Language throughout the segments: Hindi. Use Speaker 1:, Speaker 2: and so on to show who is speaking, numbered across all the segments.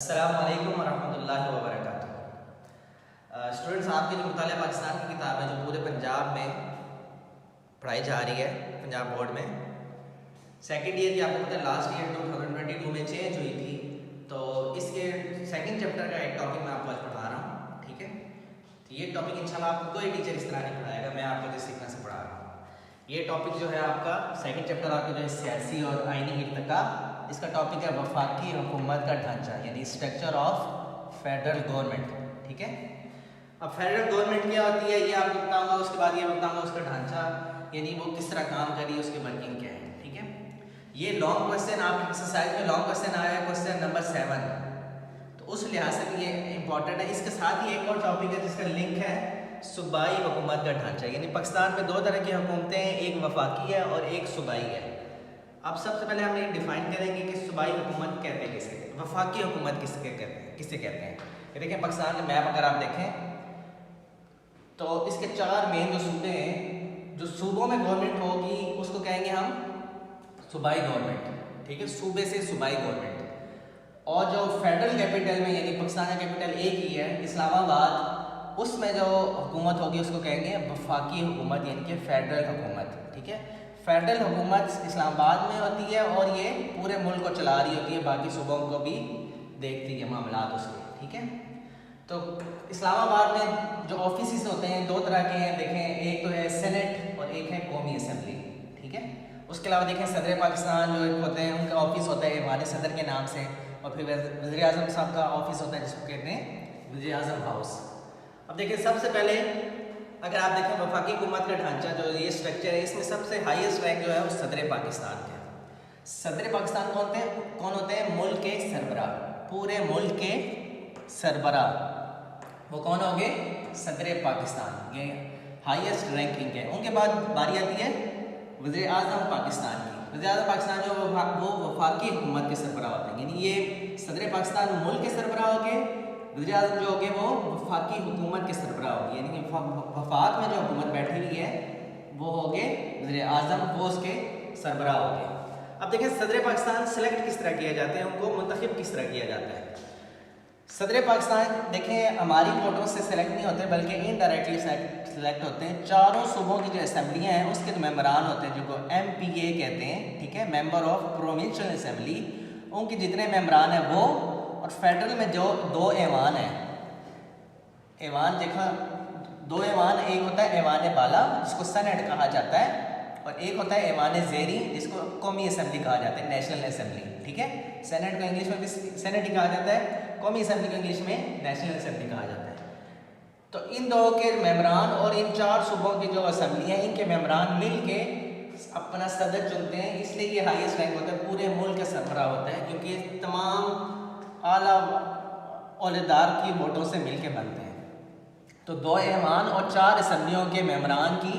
Speaker 1: अस्सलामुअलैकुम वरहमतुल्लाहि वबरकातुहू। स्टूडेंट्स, आपकी जो मुतालिया पाकिस्तान की किताब है जो पूरे पंजाब में पढ़ाई जा रही है, पंजाब बोर्ड में सेकेंड ईयर की, आपको पता है लास्ट ईयर 2022 में चेंज हुई थी। तो इसके सेकंड चैप्टर का एक टॉपिक मैं आपको आज पढ़ा रहा हूँ, ठीक है। तो ये टॉपिक इंशाल्लाह आपको कोई टीचर इस तरह नहीं पढ़ाएगा, मैं आपको जिस सीखने से पढ़ा रहा हूँ। ये टॉपिक जो है आपका सेकंड चैप्टर आपका जो है सियासी और आइनी इर्तिका, इसका टॉपिक है वफाकी हुकूमत का ढांचा, यानी स्ट्रक्चर ऑफ फेडरल गवर्नमेंट, ठीक है। अब फेडरल गवर्नमेंट क्या होती है ये आपको बताऊंगा, उसके बाद ये बताऊंगा उसका ढांचा, यानी वो किस तरह काम कर रही है, उसकी वर्किंग क्या है, ठीक है। ये लॉन्ग क्वेश्चन आपकी एक्सरसाइज में लॉन्ग क्वेश्चन आया है, क्वेश्चन नंबर 7, तो उस लिहाज से भी ये इंपॉर्टेंट है। इसके साथ ही एक और टॉपिक है जिसका लिंक है सूबाई हुकूमत का ढांचा, यानी पाकिस्तान में दो तरह की हुकूमतें हैं, एक वफाकी है और एक सूबाई है। अब सबसे पहले हम ये डिफाइन करेंगे कि सूबाई हुकूमत कहते हैं किसे, वफाकी हुकूमत किसे कहते हैं। ये देखें पाकिस्तान का मैप अगर आप देखें तो इसके 4 मेन जो सूबे हैं, जो सूबों में गवर्नमेंट होगी उसको कहेंगे हम सूबाई गवर्नमेंट, ठीक है, सूबे से सूबाई गवर्नमेंट। और जो फेडरल कैपिटल में, यानी पाकिस्तान का कैपिटल एक ही है इस्लामाबाद, उसमें जो हुकूमत होगी उसको कहेंगे वफाकी हुकूमत, यानी कि फेडरल हुकूमत, ठीक है। फेडरल हुकूमत इस्लामाबाद में होती है और ये पूरे मुल्क को चला रही होती है, बाकी सूबों को भी देखती है मामलात उसके, ठीक है। तो इस्लामाबाद में जो ऑफिस होते हैं दो तरह के हैं, देखें, एक तो है सेनेट और एक है कौमी असम्बली, ठीक है। उसके अलावा देखें सदर पाकिस्तान जो होते हैं उनका ऑफिस होता है ऐवान सदर के नाम से, और फिर वज़ीर आज़म साहब का ऑफिस होता है जिसको कहते हैं वज़ीर आज़म हाउस। अब देखिए सबसे पहले अगर आप देखें वफाकी हुकूमत का ढांचा जो ये स्ट्रक्चर है, इसमें सबसे हाईएस्ट रैंक जो है वो सदर पाकिस्तान का है। सदर पाकिस्तान कौन होते हैं? मुल्क के सरबरा, पूरे मुल्क के सरबरा, वो कौन हो गए? सदर पाकिस्तान, ये हाईएस्ट रैंकिंग है। उनके बाद बारी आती है वज़ीर आज़म पाकिस्तान की। वज़ीर आज़म पाकिस्तान जो वो वफाकी हुकूमत के सरबरा होते हैं, यानी ये सदर पाकिस्तान मुल्क के सरबरा हो गए, वज़ीर आज़म जो हो गए वो वफाकी हुकूमत के सरबरा हो गए, यानी कि वफाक में जो हुकूमत बैठी हुई है वो हो गए वज़ीर आज़म, वो उसके सरबरा हो गए। अब देखें सदर पाकिस्तान सेलेक्ट किस तरह किया जाता है, उनको मुंतखब किस तरह किया जाता है। सदर पाकिस्तान देखें हमारी वोटों से सेलेक्ट नहीं होते बल्कि इनडायरेक्टली सेलेक्ट होते हैं। चारों सूबों की जो असम्बलियाँ हैं उसके जो मेम्बरान होते हैं जिनको MPA कहते हैं, ठीक है, मेंबर ऑफ प्रोविंशियल असम्बली, उनके जितने मेम्बरान हैं वो, और फेडरल में जो 2 ऐवान हैं, ऐवान देखा 2 ऐवान, एक होता है ऐवान बाला जिसको सेनेट कहा जाता है, और एक होता है ऐवान ज़ेरी जिसको कौमी असम्बली कहा जाता है, नेशनल असम्बली, ठीक है। सेनेट को इंग्लिश में भी सेनेट ही कहा जाता है, कौमी असम्बली को इंग्लिश में नेशनल असम्बली कहा जाता है। तो इन दो के मेम्बरान और इन 4 सूबों की जो असम्बली हैं इनके मेम्बरान मिल के अपना सदर चुनते हैं, इसलिए ये हाईएस्ट रैंक होता है, पूरे मुल्क का सरबरा होता है, क्योंकि तमाम आला औहदेदार की वोटों से मिलके बनते हैं। तो 2 ऐवान और 4 असम्बलियों के मेम्बरान की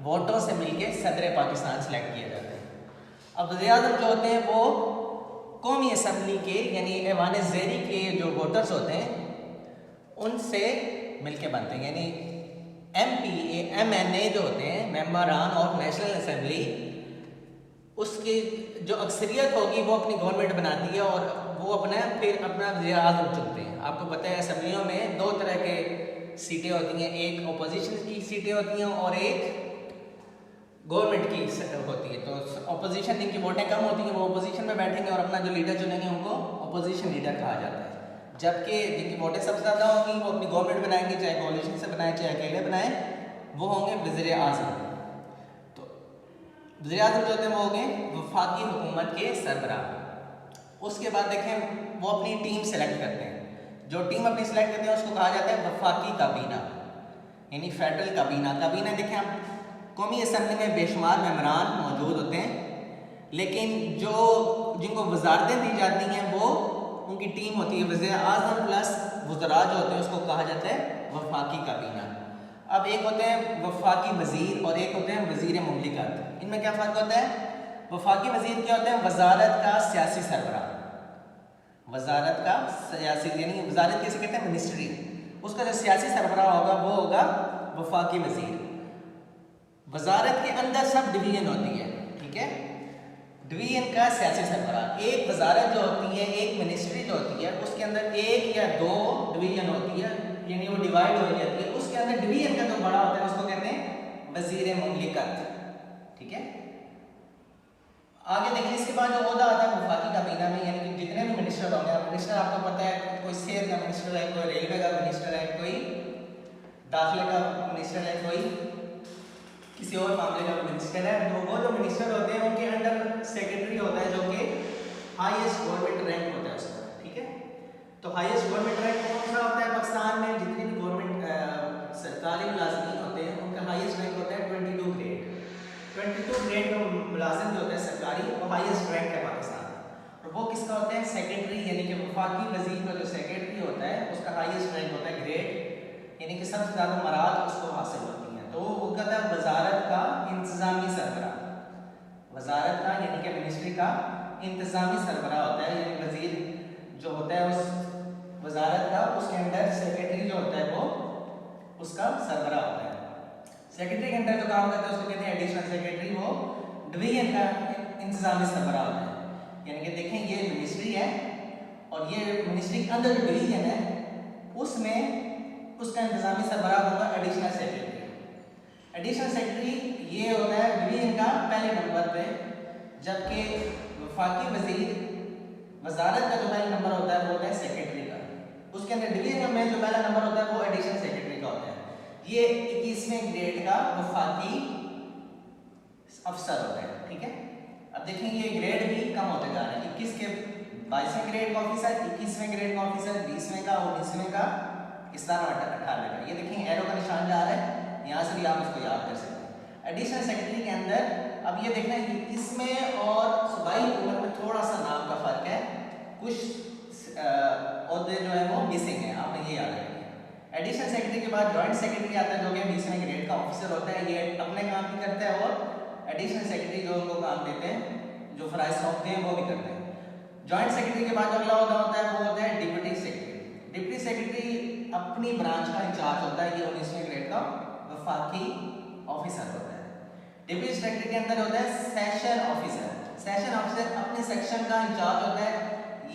Speaker 1: वोटों से मिलके सदर पाकिस्तान सेलेक्ट किया जाता है। अब वज़ीर आज़म जो होते हैं वो कौमी असम्बली के, यानी ऐवान ज़ेरी के जो वोटर्स होते हैं उनसे मिलके बनते हैं, यानी MPA MNA जो होते हैं मेम्बरान ऑफ नेशनल असम्बली, उसकी जो अक्सरियत होगी वो अपनी गवर्नमेंट बनाती है और वो फिर अपना वज़ीर आज़म चुनते हैं। आपको पता है असम्बलियों में 2 तरह के सीटें होती हैं, एक अपोजिशन की सीटें होती हैं और एक गवर्नमेंट की होती है। तो अपोजिशन जिनकी वोटें कम होती हैं वो अपोजिशन में बैठेंगे और अपना जो लीडर चुनेंगे उनको अपोजिशन लीडर कहा जाता है, जबकि जिनकी वोटें सबसे ज़्यादा होंगी वो अपनी गवर्नमेंट बनाएंगे, चाहे कोalition से बनाए चाहे अकेले बनाए, वो होंगे वज़ीर आज़म। तो वज़ीर आज़म जो होते हैं वो होंगे वफाकी हुकूमत के सरबरा। उसके बाद देखें वो अपनी टीम सेलेक्ट करते हैं, जो टीम अपनी सेलेक्ट करते हैं उसको कहा जाता है वफाकी काबीना, यानी फेडरल काबीना। काबीना देखें आप, कौमी असम्बली में बेशुमार मेम्बरान मौजूद होते हैं, लेकिन जिनको वजारतें दी जाती हैं वो उनकी टीम होती है, वज़ीर आज़म प्लस वज़रा जो होते हैं उसको कहा जाता है वफाकी काबीना। अब एक होते हैं वफाकी वज़ीर और एक होते हैं वज़ीर मुमलिकत। इनमें क्या फ़र्क होता है? वफाकी वज़ीर क्या होते हैं? वजारत का सियासी सरबरा, वजारत का सियासी, यानी वजारत किसे कहते हैं? मिनिस्ट्री। उसका जो सियासी सरबरा होगा वो होगा वफाकी वज़ीर। वजारत के अंदर सब डिवीजन होती है, ठीक है। डिवीजन का सियासी सरबरा। एक वजारत जो होती है, एक मिनिस्ट्री जो होती है, उसके अंदर एक या दो डिवीजन होती है, यानी वो डिवाइड हो जाती है। उसके अंदर डिवीजन का जो बड़ा होता है उसको कहते हैं वजीर मुमलिकत। ठीक है, आगे देखिए इसके बाद जो ओहदा आता है वफाकी काबीना में, यानी कि जितने भी मिनिस्टर होंगे, मिनिस्टर आपको पता है कोई सेहत का मिनिस्टर है, कोई रेलवे का मिनिस्टर है, कोई दाखिले का मिनिस्टर है, कोई किसी और मामले का मिनिस्टर है। तो वो जो मिनिस्टर होते हैं उनके अंडर सेक्रेटरी होता है जो कि हाईएस्ट गवर्नमेंट रैंक होता है उसका। ठीक है, तो हाईएस्ट गवर्नमेंट रैंक कौन सा होता है पाकिस्तान में? जितनी भी गवर्नमेंट सरकारी मुलाजिमीन होते हैं उनका हाईएस्ट रैंक होता है 22 ग्रेड। 22 ग्रेड में मुलाजिम जो होता है सरकारी, वो हाईएस्ट रैंक है पाकिस्तान में। और वो किसका होता है? सेक्रेटरी, यानी कि वफाकी वजीर का जो सेक्रेटरी होता है उसका हाईएस्ट रैंक होता है ग्रेड, यानी कि सबसे ज़्यादा मराद उसको हासिल होती हैं। तो वो कहता है वजारत का इंतज़ामी सरबरा, वजारत का यानी कि मिनिस्ट्री का इंतज़ामी सरबरा होता है, यानी वजीर जो होता है उस वजारत का, उसके अंदर सेक्रेटरी जो होता है वो उसका सरबरा होता है। सेक्रेटरी के अंदर जो काम करता है उसको कहते हैं एडिशनल सेक्रेटरी। वो डिवीजन का इंतजामी सरबरा होता है, यानी कि देखें ये मिनिस्ट्री है और ये मिनिस्ट्री के अंदर जो डिवीजन है उसमें उसका इंतजामी सरबरा होगा एडिशनल सेक्रेटरी। एडिशनल सेक्रेटरी ये होता है डिवीजन का पहले नंबर पे, जबकि वफाकी वजीर वजारत का जो पहला नंबर होता है वो होता है सेक्रेटरी का। उसके अंदर डिवीजन में जो पहला नंबर होता है वो एडिशनल सेक्रेटरी का होता है। ये 21वें ग्रेड का वफाकी अफसर होता है। ठीक है, अब देखें ये ग्रेड भी कम होते जा रहे हैं। 21 के 22वें ग्रेड का ऑफिसर, 21वें ग्रेड का ऑफिसर, 20वें का, 19वें का, इस तरह 18वें का। ये देखें एरो का निशान जा रहा है, यहाँ से भी आप इसको याद कर सकते हैं। एडिशनल सेक्रेटरी के अंदर अब ये देखना है कि इसमें और सूबाई हुकूमत में थोड़ा सा नाम का फर्क है, कुछ ओहदे जो है वो मिसिंग है, आपने ये याद रखना। एडिशनल सेक्रेटरी के बाद जॉइंट सेक्रेटरी आता है जो कि 20वें ग्रेड का ऑफिसर होता है। ये अपने काम भी करता है और एडिशनल सेक्रेटरी जो उनको काम देते हैं, जो फराइज सौंपते हैं वो भी करते हैं। जॉइंट सेक्रेटरी के बाद जो अगला होता है वो होता है डिप्टी सेक्रेटरी। डिप्टी सेक्रेटरी अपनी ब्रांच का इंचार्ज होता है, ये 19वें ग्रेड का वफाकी ऑफिसर होता है। डिप्टी सेक्रेटरी के अंदर होता है सेशन ऑफिसर। सेशन ऑफिसर अपने सेक्शन का इंचार्ज होता है,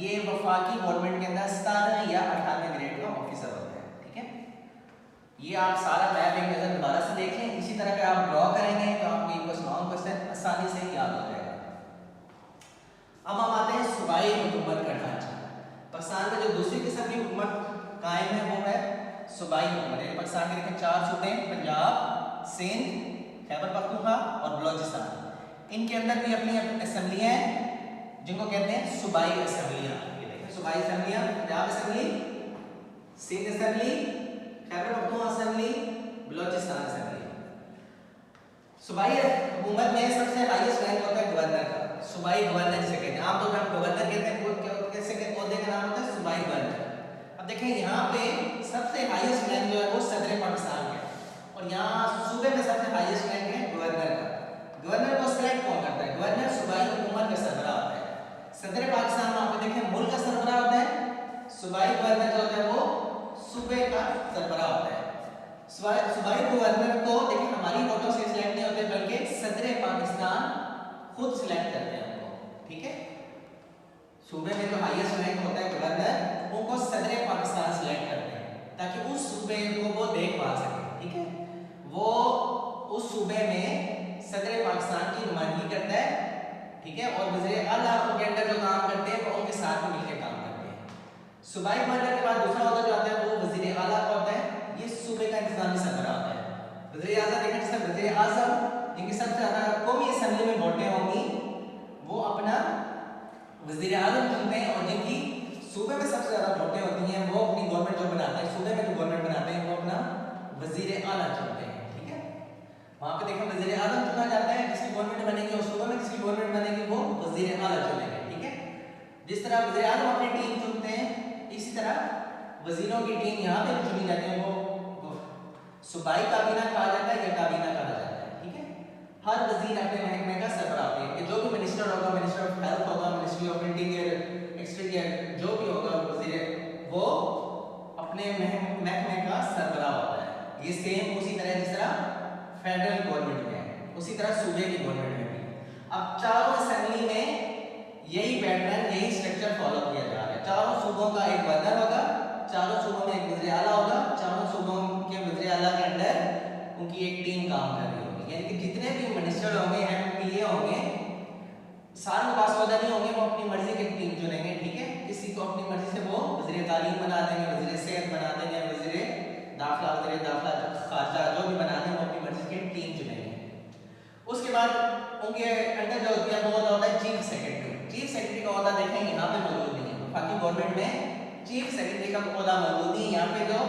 Speaker 1: ये वफाकी गवर्नमेंट के अंदर 17 या 18वें ग्रेड का ऑफिसर होता है। ठीक है, ये आप सारा मैप एक नजर दोबारा से देख लें। इसी तरह का आप ड्रॉ करेंगे तो आपको ये क्वेश्चन आसानी से याद हो जाएगा। अब हम आते हैं सूबाई हुकूमत का ढांचा। पाकिस्तान में जो दूसरी किस्म की हुकूमत कायम है वो है सूबाई हुकूमत। पाकिस्तान के देखें 4 सूबे, पंजाब, सिंध, खैबर पख्तूनख्वा और बलोचिस्तान। इनके अंदर भी अपनी असम्बलियाँ हैं जिनको कहते हैं सूबाई असम्बलियाँ। ये देखें सूबाई असम्बलियाँ, Punjab assembly, Sindh assembly, Khyber Pakhtunkhwa assembly, Balochistan assembly. सूबाई हुकूमत में सबसे हाईएस्ट रैंक होता है गवर्नर का। सूबाई गवर्नर जिसे कहते हैं, आमतौर पर हम गवर्नर कहते हैं, कैसे कहते का नाम होता है सूबाई गवर्नर। अब देखें यहाँ पे सबसे हाईएस्ट रैंक जो है वो सदर पाकिस्तान का है और यहाँ सूबे में सबसे हाईएस्ट रैंक है गवर्नर का। गवर्नर को सिलेक्ट कौन करता है? गवर्नर सूबाई हुकूमत का सरबराह होता है। सदर पाकिस्तान में आप देखें मुल्क का सरबराह होता है, सूबाई गवर्नर जो होता है वो सूबे का सरबराह होता है। सूबाई गवर्नर को देखें हमारी वोटों से सिलेक्ट नहीं होते बल्कि सदर पाकिस्तान खुद सिलेक्ट करते हैं उनको। ठीक है, सूबे में जो हाईएस्ट रैंक होता है गवर्नर, उनको सदर पाकिस्तान सिलेक्ट करते हैं ताकि उस सूबे को वो देखभाल सके। ठीक है, वो उस सूबे में सदर पाकिस्तान की नुमाइंदगी करता है। ठीक है, और वज़ीर आला उनके अंडर जो काम करते हैं वो उनके साथ में मिलकर काम करते हैं। सूबाई गवर्नर के बाद दूसरा होता जो आता है वो वज़ीर आला का होता है, ये सूबे का इंतजामी सरबराह होता है। वज़ीर आज़म देखें जैसे वज़ीर आज़म जिनकी सबसे ज़्यादा कौमी असम्बली में वोटें होंगी वो अपना वज़ीर आज़म चुनते हैं, और जिनकी सूबे में सबसे ज़्यादा वोटें होती हैं वो अपनी गवर्नमेंट जो बनाते हैं, सूबे में जो गवर्नमेंट बनाते हैं वो अपना वज़ीर आला चुनते हैं। ठीक है, वहाँ पे देखें वज़ीर आज़म चुना जाता है, जिसकी गवर्नमेंट बनेगी और सूबे में जिसकी गवर्नमेंट बनेगी वो वज़ीर आला चुनेंगे। ठीक है, जिस तरह वज़ीर आज़म अपनी टीम चुनते हैं इसी तरह वज़ीरों की टीम यहाँ पे चुनी जाती है, वो सूबाई काबीना कहा जाता है या काबीना कहा जाता है। ठीक है, हर वज़ीर अपने महकमे का सरबराह होता है कि जो भी मिनिस्टर होगा, मिनिस्टर ऑफ हेल्थ होगा, मिनिस्ट्री ऑफ इंटीरियर, एक्सटीरियर, जो भी होगा वज़ीर वो अपने महकमे का सरबराह होता है। ये सेम उसी तरह जिस तरह फेडरल गवर्नमेंट में है उसी तरह सूबे की गवर्नमेंट में भी। अब चारों असेंबली में यही पैटर्न, यही स्ट्रक्चर फॉलो किया जा रहा है। चारों सूबों का एक गवर्नर होगा, चारों सूबों में एक वज़ीर आला होगा, चारों सूबों के वज़ीर आला के अंडर उनकी एक टीम काम कर रही होगी। यानी कि जितने भी मिनिस्टर होंगे, एमपीए होंगे, सारे बासौदा नहीं होंगे, वो अपनी मर्जी की टीम चुनेंगे, ठीक है। किसी को अपनी मर्जी से वो वज़ीर तालीम बना देंगे, वज़ीर सेहत बना देंगे, वज़ीर दाखिला खारजा जो भी बना देंगे, वो अपनी मर्जी की टीम चुनेंगे। उसके बाद उनके अंडर जो होती है वो होता है चीफ सेक्रेटरी। चीफ सेक्रेटरी का ओहदा देखें यहाँ पे मौजूद नहीं है, बाकी गवर्नमेंट में चीफ सेक्रेटरी का ओहदा मौजूद नहीं है। यहाँ पे जो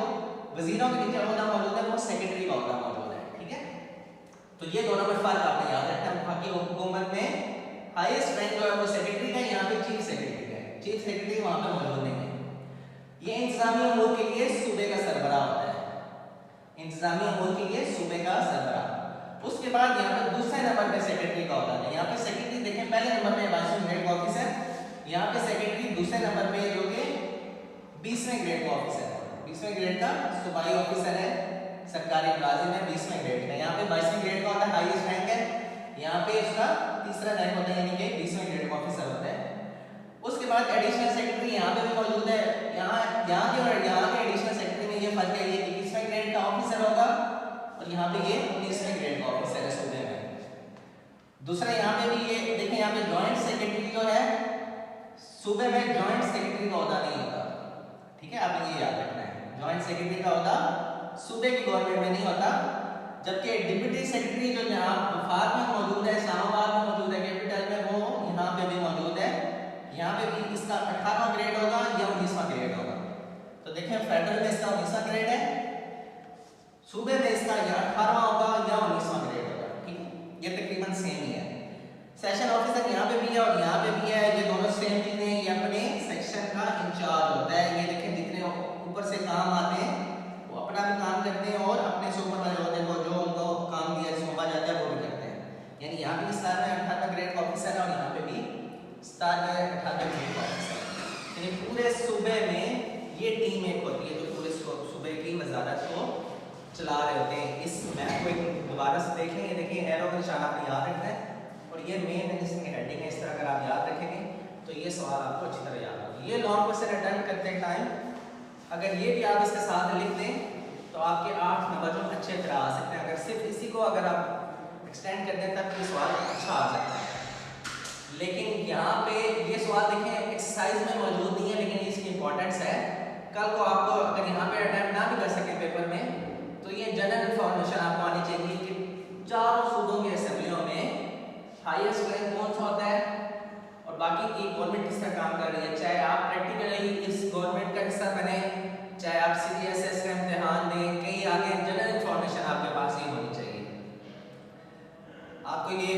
Speaker 1: वजीरों के नीचे ओहदा मौजूद है वो सेक्रेटरी का ओहदा मौजूद है, ठीक है। तो ये दोनों में फर्क आपने याद रखना है। बाकी हुकूमत में हाईएस्ट रैंक जो है वो सेक्रेटरी का, यहाँ पे चीफ सेक्रेटरी का है। चीफ सेक्रेटरी वहाँ पे मौजूद नहीं है। ये इंतजामी अमूर के लिए सूबे का सरबराह होता है, इंतजामी अमूर के लिए सूबे का सरबराह। उसके बाद यहाँ पे दूसरे नंबर पे सेक्रेटरी का होता है। यहाँ पे सेक्रेटरी देखें, पहले नंबर पे 22वें ग्रेड का ऑफिसर, यहाँ पे सेक्रेटरी दूसरे नंबर पे जो कि 20वें ग्रेड का ऑफिसर है। 20वें ग्रेड का सूबाई ऑफिसर है, सरकारी मुलाजिम है 20वें ग्रेड का। यहाँ पे 22वें ग्रेड का होता है, हाईएस्ट रैंक है। यहाँ पे उसका तीसरा रैंक होता है, यानी कि 20वें ग्रेड का ऑफिसर होता है। उसके बाद एडिशनल सेक्रेटरी यहाँ पे भी मौजूद है। यहाँ के एडिशनल सेक्रेटरी में ये फर्क है, ये 21वें ग्रेड का ऑफिसर होगा और यहाँ पे ये 19वें ग्रेड का ऑफिसर है सूबे में। दूसरा यहाँ पे भी ये देखें, यहाँ पे जॉइंट सेक्रेटरी जो है सूबे में जॉइंट सेक्रेटरी का ओहदा नहीं होता, ठीक है, आपने ये याद रखना है। जॉइंट सेक्रेटरी का ओहदा सूबे की गवर्नमेंट में नहीं होता। जबकि डिप्टी सेक्रेटरी जो यहाँ वफाक में मौजूद है, इस्लामाबाद में मौजूद है, कैपिटल में, वो यहाँ पे भी मौजूद है। यहाँ पे भी इसका 18वां ग्रेड होगा या 19वां ग्रेड होगा। तो देखें, फेडरल में इसका 19वां ग्रेड है, सूबे में इसका या 18वां होगा या 19वां ग्रेड होगा, ठीक है। ये तकरीबन सेम ही है। सेशन ऑफिसर यहाँ पे भी है और यहाँ पे भी है, ये दोनों सेम चीजें। ये अपने सेक्शन का इंचार्ज होता है। ये देखें, जितने ऊपर से काम आते हैं वो अपना भी काम करते हैं और अपने से ऊपर वाले होते हैं जो उनको काम दिया सौंपा जाता है वो भी करते हैं। यानी यहाँ भी स्टार में 18वां ग्रेड का ऑफिसर है और यहाँ पे भी स्टार में 18वां ग्रेड का ऑफिसर है। यानी पूरे सूबे में ये टीम एक होती है जो पूरे सूबे की वजारत को चला रहे होते हैं। इस मैप को एक दोबारा से देखें, ये देखिए एरो का निशान आपने याद रखना है और ये मेन इसकी हेडिंग है। इस तरह अगर आप याद रखेंगे तो ये सवाल आपको अच्छी तरह याद होगा। ये लॉन्ग क्वेश्चन अटेम्प्ट करते टाइम अगर ये भी आप इसके साथ लिख दें तो आपके 8 नंबर जो अच्छे तरह आ सकते हैं। अगर सिर्फ इसी को अगर आप एक्सटेंड कर दें तब ये सवाल अच्छा आ सकता है। लेकिन यहाँ पे ये सवाल देखें एक्सरसाइज में मौजूद नहीं है, लेकिन इसकी इंपॉर्टेंस है। कल को आपको अगर यहाँ पे अटेम्प्ट ना भी कर सके पेपर में तो ये जनरल इन्फॉर्मेशन आपको आनी चाहिए कि चारों सूबों की असेंबलियों में हाईएस्ट रैंक कौन सा होता है और बाकी की गवर्नमेंट किस तरह काम कर रही है। चाहे आप प्रैक्टिकली इस गवर्नमेंट का हिस्सा बने, चाहे आप CBSS का इम्तिहान दें, कहीं आगे जनरल इन्फॉर्मेशन आपके पास ही होनी चाहिए। आपको ये